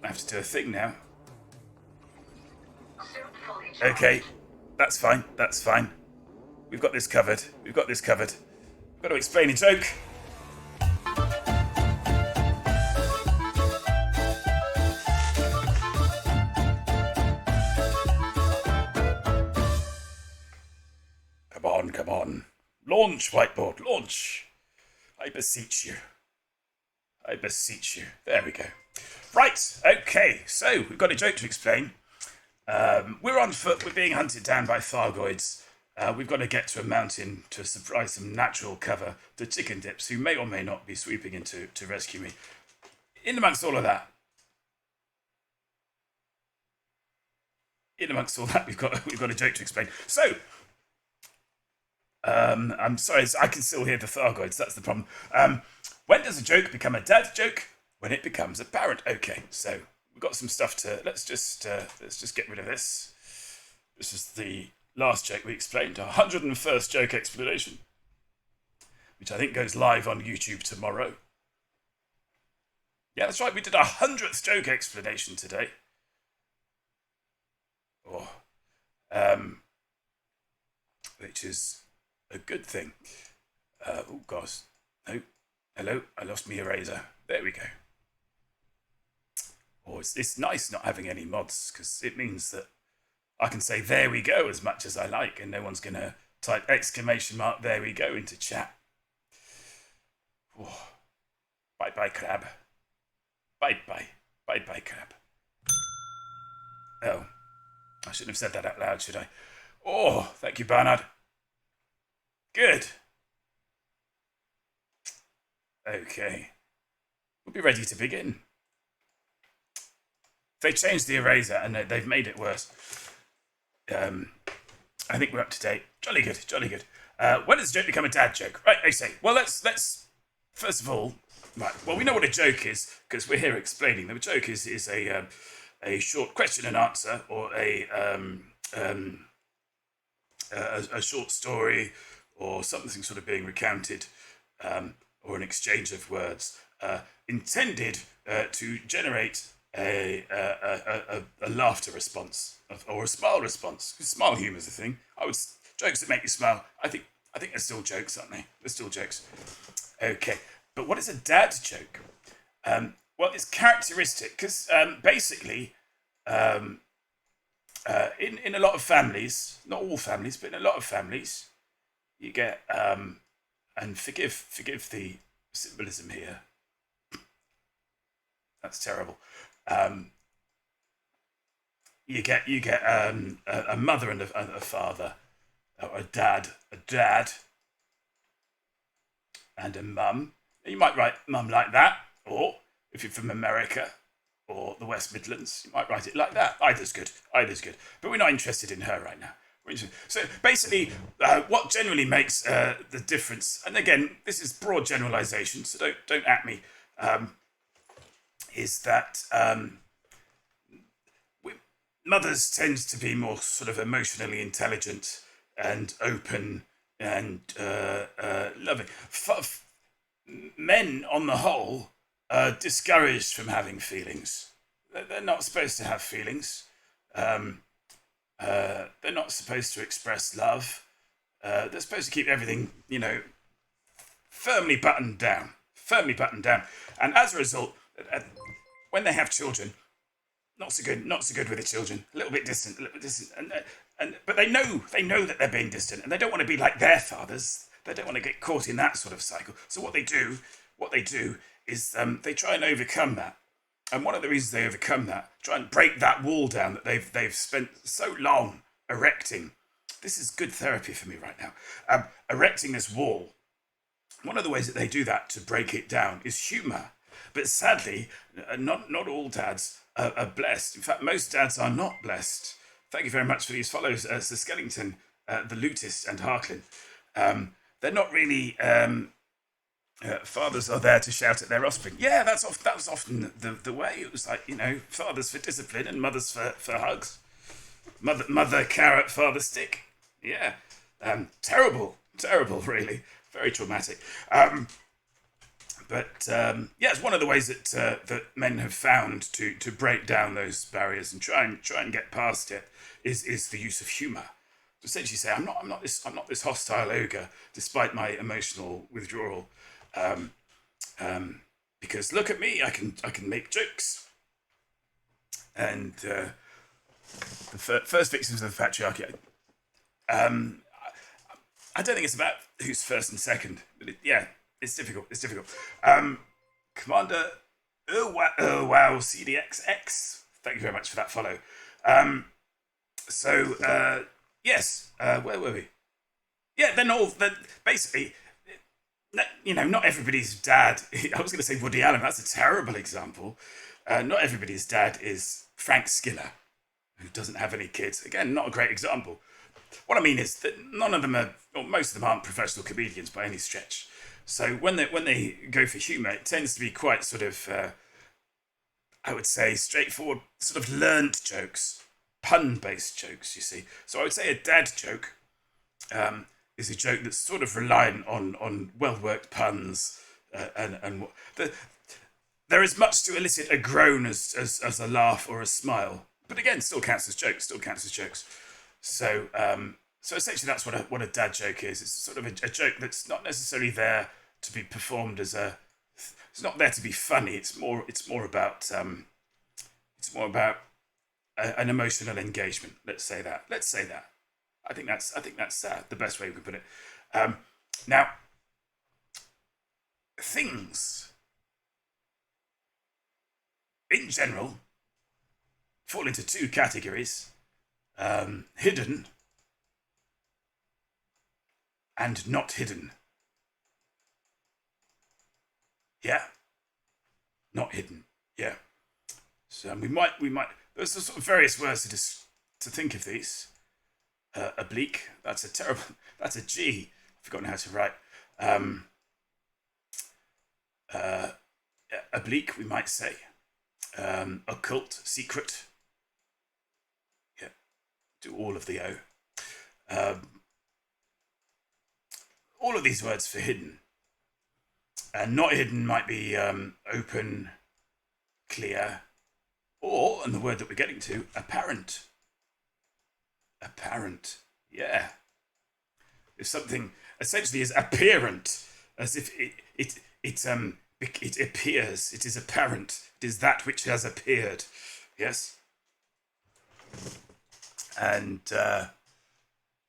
I have to do a thing now. Okay, that's fine. That's fine. We've got this covered. We've got this covered. I've got to explain a joke. Come on, come on. Launch, whiteboard, launch. I beseech you. I beseech you. There we go. Right, okay, so we've got a joke to explain. We're on foot, we're being hunted down by Thargoids. We've got to get to a mountain to supply some natural cover to chicken dips, who may or may not be sweeping in to rescue me. In amongst all that, we've got a joke to explain. So, I'm sorry, I can still hear the Thargoids, that's the problem. When does a joke become a dad joke? When it becomes apparent. Okay, so we've got some stuff to. Let's just get rid of this. This is the last joke we explained, our 101st joke explanation, which I think goes live on YouTube tomorrow. Yeah, that's right. We did our 100th joke explanation today. Oh, which is a good thing. Oh gosh, no. Hello, I lost my eraser. There we go. Oh, it's nice not having any mods, because it means that I can say "there we go" as much as I like, and no one's going to type exclamation mark "there we go" into chat. Oh. Bye bye, crab. Bye bye. Bye bye, crab. Oh, I shouldn't have said that out loud, should I? Oh, thank you, Bernard. Good. Okay. We'll be ready to begin. They changed the eraser and they've made it worse. I think we're up to date. Jolly good, jolly good. When does a joke become a dad joke? Right, I say. Well, let's first of all, right. Well, we know what a joke is because we're here explaining. The joke is a short question and answer, or a short story, or something sort of being recounted, or an exchange of words intended to generate a laughter response or a smile response. Smile humour is a thing. Jokes that make you smile. I think they're still jokes, aren't they? They're still jokes. Okay, but what is a dad joke? Well, it's characteristic because basically, in a lot of families, not all families, but in a lot of families, you get and forgive the symbolism here. That's terrible. You get a mother and a father, or a dad and a mum. You might write mum like that, or if you're from America or the West Midlands, you might write it like that. Either's good. But we're not interested in her right now. So basically, what generally makes the difference, and again, this is broad generalisation, so don't at me, is that mothers tend to be more sort of emotionally intelligent and open and loving. Men, on the whole, are discouraged from having feelings. They're not supposed to have feelings. They're not supposed to express love. They're supposed to keep everything, firmly buttoned down. And as a result, when they have children, not so good with the children. A little bit distant. But they know that they're being distant, and they don't want to be like their fathers. They don't want to get caught in that sort of cycle. So what they do is they try and overcome that. And one of the reasons they overcome that, try and break that wall down that they've spent so long erecting. This is good therapy for me right now. Erecting this wall. One of the ways that they do that to break it down is humour. But sadly, not all dads are blessed. In fact, most dads are not blessed. Thank you very much for these follows, Sir Skellington, the Lutist, and Harklin. They're not really. Fathers are there to shout at their offspring. Yeah, that was often the way. It was like, fathers for discipline and mothers for hugs. Mother carrot, father stick. Yeah, terrible, really, very traumatic. But yeah, it's one of the ways that men have found to break down those barriers and try and get past it is the use of humour. To essentially say, I'm not this hostile ogre, despite my emotional withdrawal, because look at me, I can make jokes. And the first victims of the patriarchy. I don't think it's about who's first and second, but yeah, it's difficult. It's difficult. Commander wow CDXX. Thank you very much for that follow. Yes, where were we? Yeah, then basically, not everybody's dad. I was going to say Woody Allen. That's a terrible example. Not everybody's dad is Frank Skinner, who doesn't have any kids. Again, not a great example. What I mean is that none of them are, or most of them aren't professional comedians by any stretch. So when they go for humour, it tends to be quite sort of, I would say, straightforward, sort of learned jokes, pun-based jokes. You see, so I would say a dad joke is a joke that's sort of reliant on well-worked puns and there is much to elicit a groan as a laugh or a smile, but again, still counts as jokes. So, so essentially, that's what a dad joke is. It's sort of a joke that's not necessarily there to be performed as a. It's not there to be funny. It's more about. It's more about an emotional engagement. Let's say that. I think that's the best way we can put it. Now, things in general fall into two categories. Hidden and not hidden. Yeah, not hidden. Yeah. So we might. There's sort of various words to think of these. Oblique. That's a terrible. That's a G. I've forgotten how to write. Oblique. We might say. Occult. Secret. Do all of the O. All of these words for hidden. And not hidden might be open, clear, or, and the word that we're getting to, apparent. Apparent. Yeah. If something essentially is apparent, as if it appears, it is apparent, it is that which has appeared. Yes? And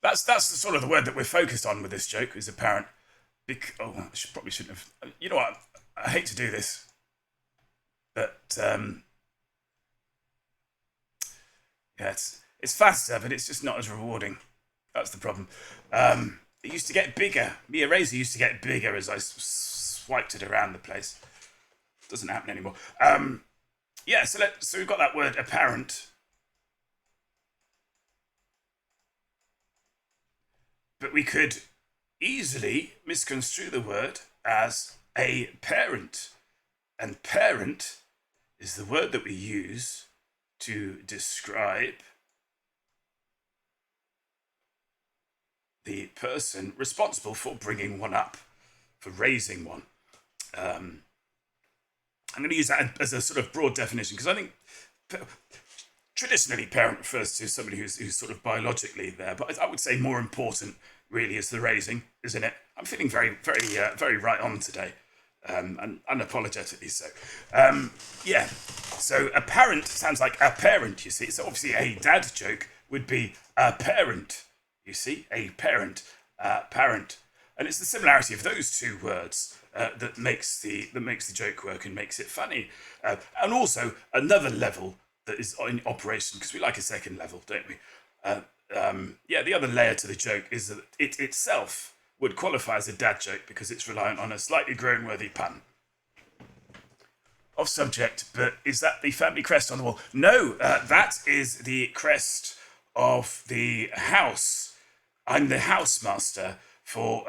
that's the sort of the word that we're focused on with this joke is apparent. I probably shouldn't have. You know what? I hate to do this, but yeah, it's faster, but it's just not as rewarding. That's the problem. It used to get bigger. My eraser used to get bigger as I swiped it around the place. Doesn't happen anymore. Yeah, so we've got that word apparent. But we could easily misconstrue the word as a parent. And parent is the word that we use to describe the person responsible for bringing one up, for raising one. I'm going to use that as a sort of broad definition because I think traditionally, parent refers to somebody who's sort of biologically there, but I would say more important really is the raising, isn't it? I'm feeling very, very right on today, and unapologetically so. Yeah. So a parent sounds like a parent. You see, so obviously a dad joke would be a parent. You see, a parent, parent, and it's the similarity of those two words that makes the joke work and makes it funny, and also another level that is in operation, because we like a second level, don't we? Yeah, the other layer to the joke is that it itself would qualify as a dad joke because it's reliant on a slightly groan-worthy pun. Off subject, but is that the family crest on the wall? No, that is the crest of the house. I'm the housemaster for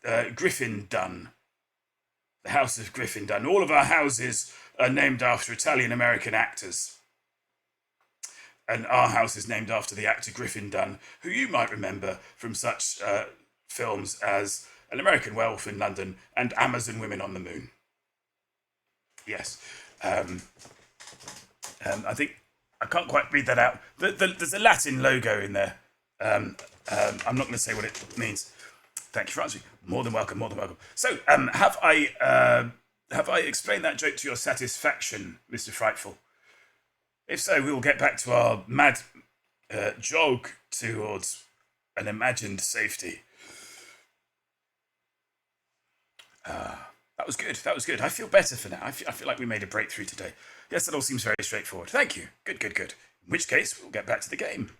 Gryffindon. The House of Gryffindon. All of our houses are named after Italian-American actors. And our house is named after the actor Griffin Dunne, who you might remember from such films as An American Werewolf in London and Amazon Women on the Moon. Yes. I think I can't quite read that out. There's a Latin logo in there. I'm not going to say what it means. Thank you for answering. More than welcome. More than welcome. So, have I explained that joke to your satisfaction, Mr. Frightful? If so, we will get back to our mad jog towards an imagined safety. That was good. That was good. I feel better for now. I feel like we made a breakthrough today. Yes, that all seems very straightforward. Thank you. Good, good, good. In which case, we'll get back to the game.